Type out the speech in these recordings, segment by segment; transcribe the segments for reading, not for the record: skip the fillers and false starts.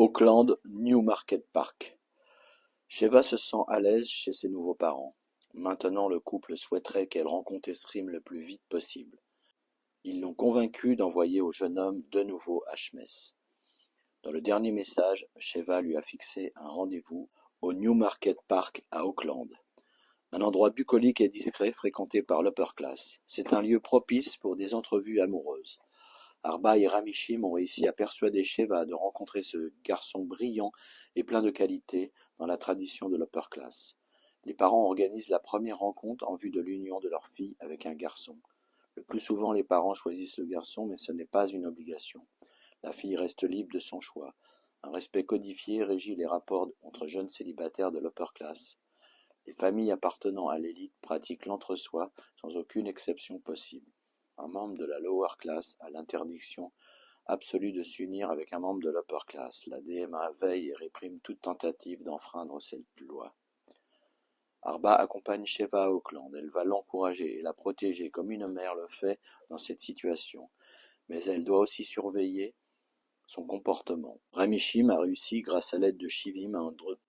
Auckland Newmarket Park. Sheva se sent à l'aise chez ses nouveaux parents. Maintenant le couple souhaiterait qu'elle rencontre Esrim le plus vite possible. Ils l'ont convaincu d'envoyer au jeune homme de nouveau à Shmess. Dans le dernier message, Sheva lui a fixé un rendez-vous au Newmarket Park à Auckland. Un endroit bucolique et discret fréquenté par l'upper class. C'est un lieu propice pour des entrevues amoureuses. Arba et Ramishim ont réussi à persuader Sheva de rencontrer ce garçon brillant et plein de qualités dans la tradition de l'upper class. Les parents organisent la première rencontre en vue de l'union de leur fille avec un garçon. Le plus souvent, les parents choisissent le garçon, mais ce n'est pas une obligation. La fille reste libre de son choix. Un respect codifié régit les rapports entre jeunes célibataires de l'upper class. Les familles appartenant à l'élite pratiquent l'entre-soi sans aucune exception possible. Un membre de la lower class a l'interdiction absolue de s'unir avec un membre de l'upper class. La DMA veille et réprime toute tentative d'enfreindre cette loi. Arba accompagne Sheva à Auckland. Elle va l'encourager et la protéger comme une mère le fait dans cette situation. Mais elle doit aussi surveiller son comportement. Ramishim a réussi, grâce à l'aide de Shivim,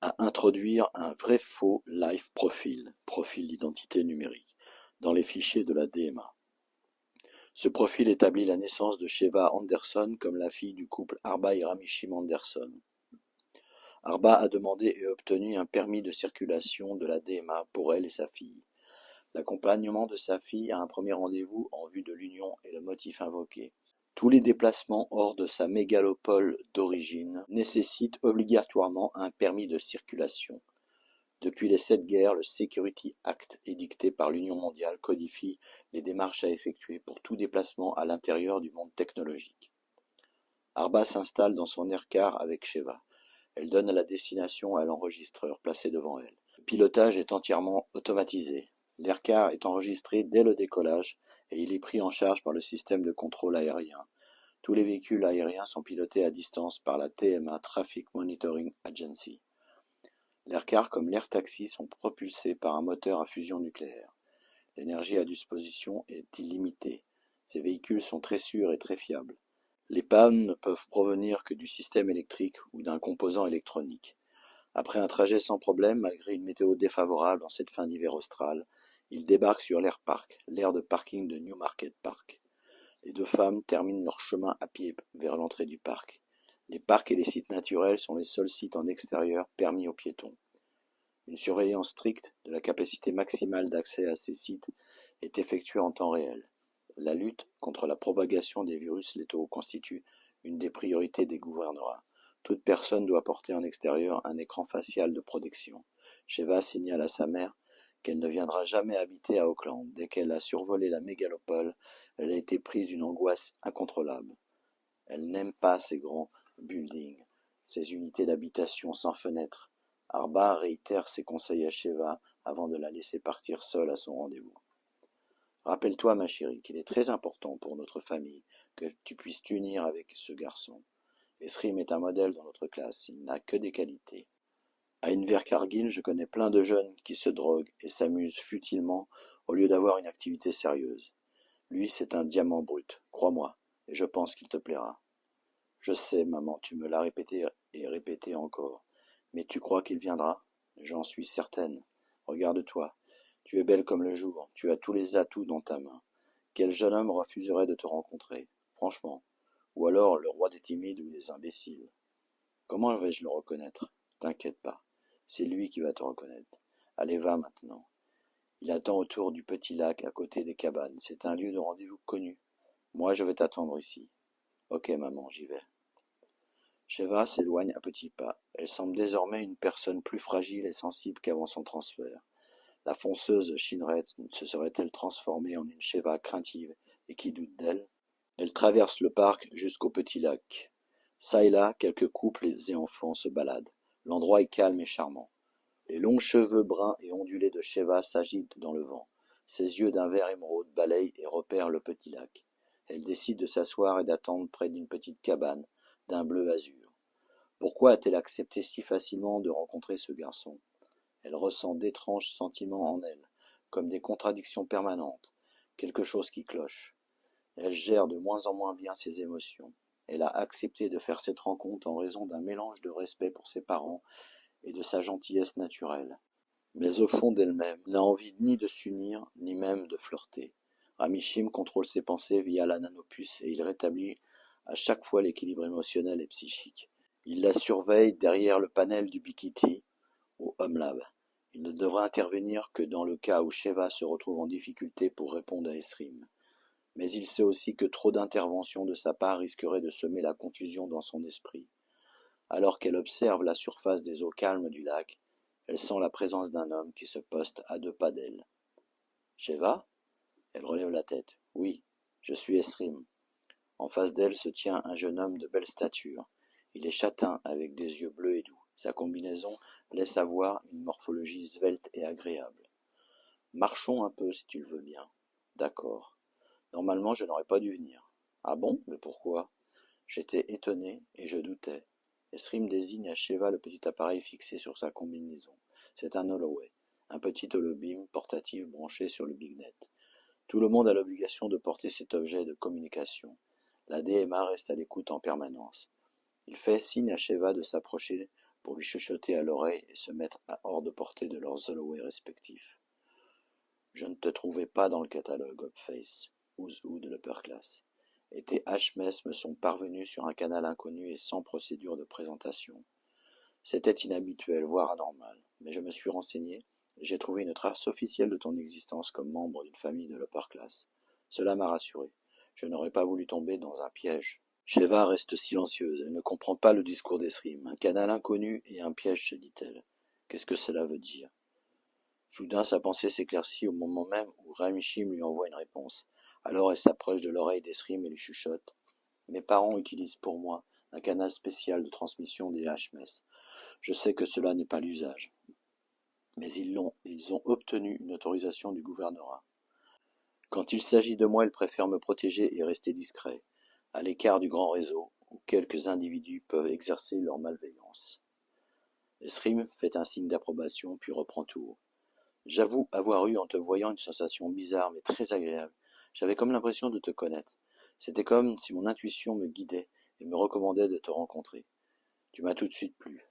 à introduire un vrai faux life profile d'identité numérique, dans les fichiers de la DMA. Ce profil établit la naissance de Sheva Anderson comme la fille du couple Arba et Ramishim Anderson. Arba a demandé et obtenu un permis de circulation de la DMA pour elle et sa fille. L'accompagnement de sa fille à un premier rendez-vous en vue de l'union est le motif invoqué. Tous les déplacements hors de sa mégalopole d'origine nécessitent obligatoirement un permis de circulation. Depuis les 7 guerres, le Security Act édicté par l'Union mondiale codifie les démarches à effectuer pour tout déplacement à l'intérieur du monde technologique. Arba s'installe dans son aircar avec Sheva. Elle donne la destination à l'enregistreur placé devant elle. Le pilotage est entièrement automatisé. L'aircar est enregistré dès le décollage et il est pris en charge par le système de contrôle aérien. Tous les véhicules aériens sont pilotés à distance par la TMA Traffic Monitoring Agency. L'aircar comme l'air-taxi sont propulsés par un moteur à fusion nucléaire. L'énergie à disposition est illimitée. Ces véhicules sont très sûrs et très fiables. Les pannes ne peuvent provenir que du système électrique ou d'un composant électronique. Après un trajet sans problème, malgré une météo défavorable en cette fin d'hiver austral, ils débarquent sur l'Airpark, l'aire de parking de Newmarket Park. Les deux femmes terminent leur chemin à pied vers l'entrée du parc. Les parcs et les sites naturels sont les seuls sites en extérieur permis aux piétons. Une surveillance stricte de la capacité maximale d'accès à ces sites est effectuée en temps réel. La lutte contre la propagation des virus létaux constitue une des priorités des gouvernements. Toute personne doit porter en extérieur un écran facial de protection. Sheva signale à sa mère qu'elle ne viendra jamais habiter à Auckland. Dès qu'elle a survolé la mégalopole, elle a été prise d'une angoisse incontrôlable. Elle n'aime pas ces grands buildings, ces unités d'habitation sans fenêtres. Arba réitère ses conseils à Sheva avant de la laisser partir seule à son rendez-vous. Rappelle-toi, ma chérie, qu'il est très important pour notre famille que tu puisses t'unir avec ce garçon. Esrim est un modèle dans notre classe, il n'a que des qualités. À Invercargill, je connais plein de jeunes qui se droguent et s'amusent futilement au lieu d'avoir une activité sérieuse. Lui, c'est un diamant brut, crois-moi, et je pense qu'il te plaira. Je sais, maman, tu me l'as répété et répété encore. Mais tu crois qu'il viendra? J'en suis certaine. Regarde-toi. Tu es belle comme le jour. Tu as tous les atouts dans ta main. Quel jeune homme refuserait de te rencontrer? Franchement. Ou alors le roi des timides ou des imbéciles. Comment vais-je le reconnaître? T'inquiète pas. C'est lui qui va te reconnaître. Allez, va maintenant. Il attend autour du petit lac à côté des cabanes. C'est un lieu de rendez-vous connu. Moi, je vais t'attendre ici. Ok, maman, j'y vais. Sheva s'éloigne à petits pas. Elle semble désormais une personne plus fragile et sensible qu'avant son transfert. La fonceuse Shinret se serait-elle transformée en une Sheva craintive et qui doute d'elle? Elle traverse le parc jusqu'au petit lac. Ça et là, quelques couples et enfants se baladent. L'endroit est calme et charmant. Les longs cheveux bruns et ondulés de Sheva s'agitent dans le vent. Ses yeux d'un vert émeraude balayent et repèrent le petit lac. Elle décide de s'asseoir et d'attendre près d'une petite cabane, d'un bleu azur. Pourquoi a-t-elle accepté si facilement de rencontrer ce garçon? Elle ressent d'étranges sentiments en elle, comme des contradictions permanentes, quelque chose qui cloche. Elle gère de moins en moins bien ses émotions. Elle a accepté de faire cette rencontre en raison d'un mélange de respect pour ses parents et de sa gentillesse naturelle. Mais au fond d'elle-même, n'a envie ni de s'unir, ni même de flirter. Ramishim contrôle ses pensées via la nanopuce et il rétablit à chaque fois l'équilibre émotionnel et psychique. Il la surveille derrière le panel du Bikiti au Home Lab. Il ne devra intervenir que dans le cas où Sheva se retrouve en difficulté pour répondre à Esrim. Mais il sait aussi que trop d'interventions de sa part risquerait de semer la confusion dans son esprit. Alors qu'elle observe la surface des eaux calmes du lac, elle sent la présence d'un homme qui se poste à 2 pas d'elle. Sheva ? Elle relève la tête. Oui, je suis Esrim. En face d'elle se tient un jeune homme de belle stature. Il est châtain avec des yeux bleus et doux. Sa combinaison laisse avoir une morphologie svelte et agréable. Marchons un peu si tu le veux bien. D'accord. Normalement, je n'aurais pas dû venir. Ah bon? Mais pourquoi? J'étais étonné et je doutais. Esrim désigne à Sheva le petit appareil fixé sur sa combinaison. C'est un Holloway, un petit holobeam portatif branché sur le BigNet. Tout le monde a l'obligation de porter cet objet de communication. La DMA reste à l'écoute en permanence. Il fait signe à Sheva de s'approcher pour lui chuchoter à l'oreille et se mettre hors de portée de leurs Holloway respectifs. Je ne te trouvais pas dans le catalogue Hopface, Who's de l'Upper Class, et tes HMS me sont parvenus sur un canal inconnu et sans procédure de présentation. C'était inhabituel, voire anormal, mais je me suis renseigné et j'ai trouvé une trace officielle de ton existence comme membre d'une famille de l'Upper Class. Cela m'a rassuré. Je n'aurais pas voulu tomber dans un piège. Sheva reste silencieuse. Elle ne comprend pas le discours d'Esrim. Un canal inconnu et un piège, se dit-elle. Qu'est-ce que cela veut dire? Soudain, sa pensée s'éclaircit au moment même où Ramishim lui envoie une réponse. Alors elle s'approche de l'oreille d'Esrim et lui chuchote. Mes parents utilisent pour moi un canal spécial de transmission des HMS. Je sais que cela n'est pas l'usage. Mais ils ont obtenu une autorisation du gouvernorat. Quand il s'agit de moi, ils préfèrent me protéger et rester discrets, à l'écart du grand réseau, où quelques individus peuvent exercer leur malveillance. Esrim fait un signe d'approbation, puis reprend tout haut. J'avoue avoir eu en te voyant une sensation bizarre mais très agréable. J'avais comme l'impression de te connaître. C'était comme si mon intuition me guidait et me recommandait de te rencontrer. Tu m'as tout de suite plu,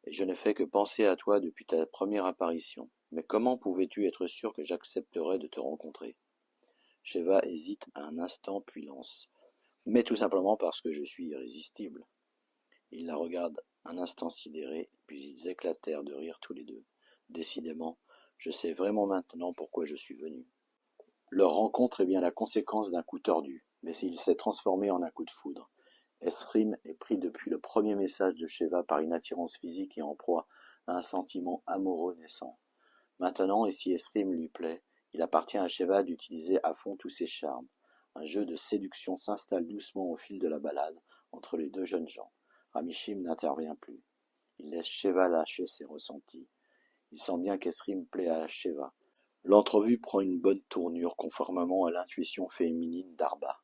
et je n'ai fait que penser à toi depuis ta première apparition. Mais comment pouvais-tu être sûr que j'accepterais de te rencontrer? Sheva hésite un instant puis lance. Mais tout simplement parce que je suis irrésistible. Il la regarde un instant sidéré, puis ils éclatèrent de rire tous les deux. Décidément, je sais vraiment maintenant pourquoi je suis venu. Leur rencontre est bien la conséquence d'un coup tordu, mais il s'est transformé en un coup de foudre. Esrim est pris depuis le premier message de Sheva par une attirance physique et en proie à un sentiment amoureux naissant. Maintenant, et si Esrim lui plaît, il appartient à Sheva d'utiliser à fond tous ses charmes. Un jeu de séduction s'installe doucement au fil de la balade entre les deux jeunes gens. Ramishim n'intervient plus. Il laisse Sheva lâcher ses ressentis. Il sent bien qu'Esrim plaît à Sheva. L'entrevue prend une bonne tournure conformément à l'intuition féminine d'Arba.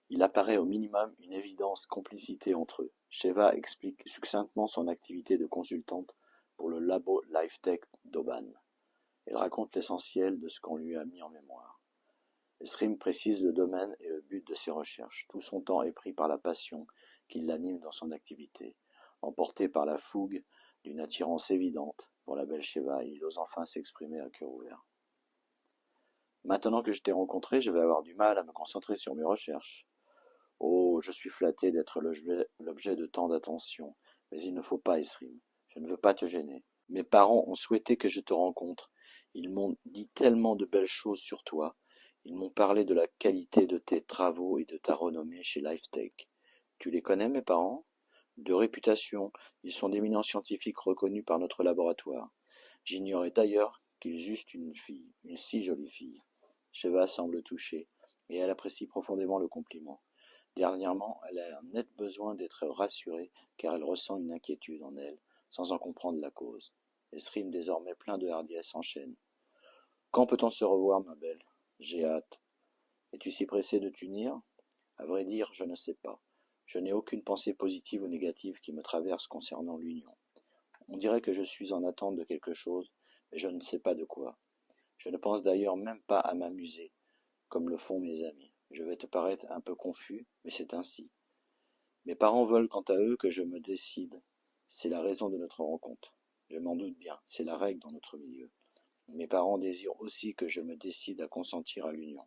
Il apparaît au minimum une évidente complicité entre eux. Sheva explique succinctement son activité de consultante pour le labo LifeTech d'Oban. Elle raconte l'essentiel de ce qu'on lui a mis en mémoire. Esrim précise le domaine et le but de ses recherches. Tout son temps est pris par la passion qui l'anime dans son activité. Emporté par la fougue d'une attirance évidente pour la belle Sheva, il ose enfin s'exprimer à cœur ouvert. Maintenant que je t'ai rencontré, je vais avoir du mal à me concentrer sur mes recherches. Oh, je suis flatté d'être l'objet de tant d'attention, mais il ne faut pas, Esrim. Je ne veux pas te gêner. Mes parents ont souhaité que je te rencontre. Ils m'ont dit tellement de belles choses sur toi. Ils m'ont parlé de la qualité de tes travaux et de ta renommée chez LifeTech. Tu les connais, mes parents? De réputation, ils sont d'éminents scientifiques reconnus par notre laboratoire. J'ignorais d'ailleurs qu'ils eussent une fille, une si jolie fille. Sheva semble touchée, et elle apprécie profondément le compliment. Dernièrement, elle a un net besoin d'être rassurée, car elle ressent une inquiétude en elle, sans en comprendre la cause. Esrim, désormais plein de hardiesse, enchaîne. Quand peut-on se revoir, ma belle? J'ai hâte. Es-tu si pressée de t'unir? À vrai dire, je ne sais pas. Je n'ai aucune pensée positive ou négative qui me traverse concernant l'union. On dirait que je suis en attente de quelque chose, mais je ne sais pas de quoi. Je ne pense d'ailleurs même pas à m'amuser, comme le font mes amis. Je vais te paraître un peu confus, mais c'est ainsi. Mes parents veulent quant à eux que je me décide. C'est la raison de notre rencontre. Je m'en doute bien, c'est la règle dans notre milieu. Mes parents désirent aussi que je me décide à consentir à l'union.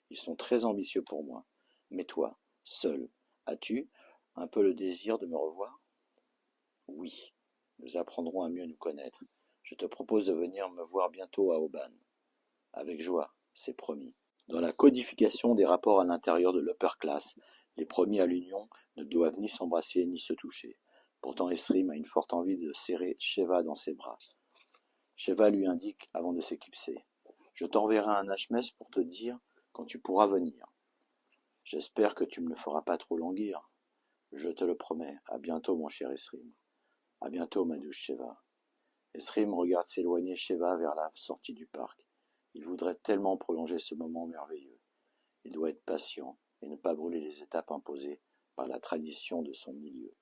Ils sont très ambitieux pour moi. Mais toi, seul, as-tu un peu le désir de me revoir? Oui, nous apprendrons à mieux nous connaître. Je te propose de venir me voir bientôt à Aubagne. Avec joie, c'est promis. Dans la codification des rapports à l'intérieur de l'upper class, les premiers à l'union ne doivent ni s'embrasser ni se toucher. Pourtant Esrim a une forte envie de serrer Sheva dans ses bras. Sheva lui indique avant de s'éclipser. Je t'enverrai un HMS pour te dire quand tu pourras venir. J'espère que tu me le feras pas trop languir. Je te le promets. À bientôt, mon cher Esrim. À bientôt, ma douce Sheva. Esrim regarde s'éloigner Sheva vers la sortie du parc. Il voudrait tellement prolonger ce moment merveilleux. Il doit être patient et ne pas brûler les étapes imposées par la tradition de son milieu.